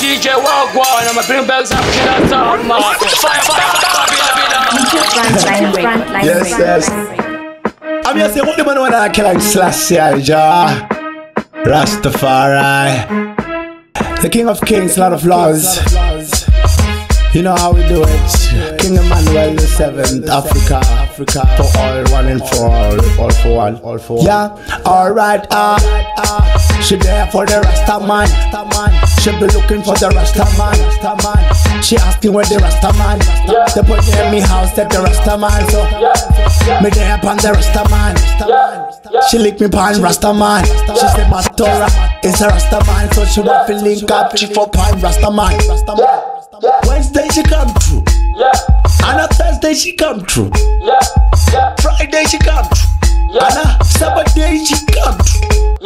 DJ Wagwan, I'm a bring bags and killer sound, man. Fire, Yes. I'm just saying, what the man when I kill and slash ya, Rastafari, the King of Kings, Lord of Lords. You know how we do it. King Emmanuel the 7th, Africa, for all, one and for all for one, all for one. Yeah, alright, she there for the rastaman. She be looking for the rastaman. She asking where the rastaman. They put me in me house, take the rastaman. So, me there upon the rastaman. She lick me pan rastaman. She say my Torah is a rastaman. So she want to link up, chifo pan rastaman. Wednesday she come through, and a Thursday she come through, Friday she come through, and a Saturday she come through,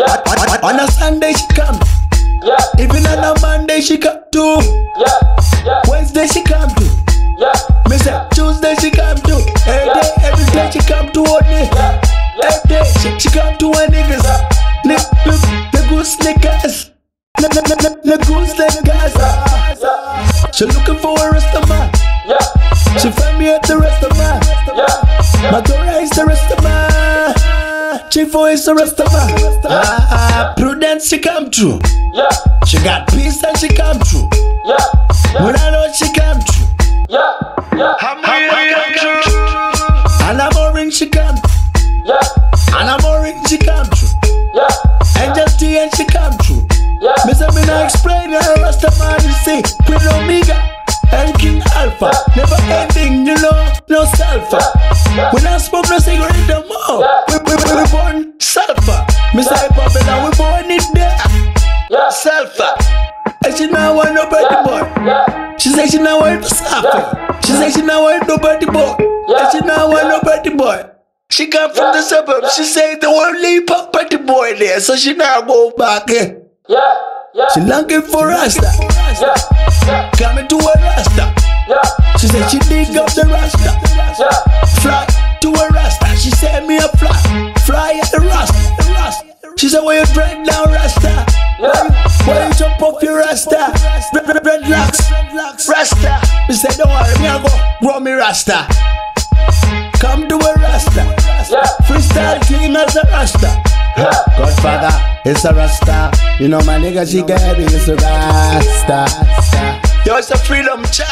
on a Sunday she come through, even on a Monday she come through, Wednesday she come through, me say Tuesday she come through, every day she come to one day, every day she come to one niggas, the goose niggas. The goose niggas. She looking for a rastaman. She find me at the rastaman. My Torah is the rastaman. Chifo is the rastaman. Prudence she come true. She got peace and she come true. When I know she come true. And I'm orange she come true. And I'm orange she come true. Angel T and she come true. Me say me not explain how rastaman you see. Queen Omega and King Alpha, never ending, you know, no sulfur. When I smoke no cigarette no more, we born sulfur. Me say Babylon, we born it there, sulfur. And she not want nobody boy. She say she not want to suffer. She say she not want nobody boy. And she not want nobody boy. She come from the suburbs. She say the only property boy there, so she not go back here. She longing for Rasta. Coming to a Rasta. She said she dig up the Rasta. Fly to a Rasta. She said me a fly at the Rasta. She said where you break down Rasta? Why you jump off your Rasta? Dreadlocks, Rasta. Me said don't worry, me a go grow me Rasta. Come to a Rasta. Freestyle king as a Rasta. Godfather, it's a Rasta. You know my nigga, she gave me, it's a Rasta. Yo, it's a freedom cha.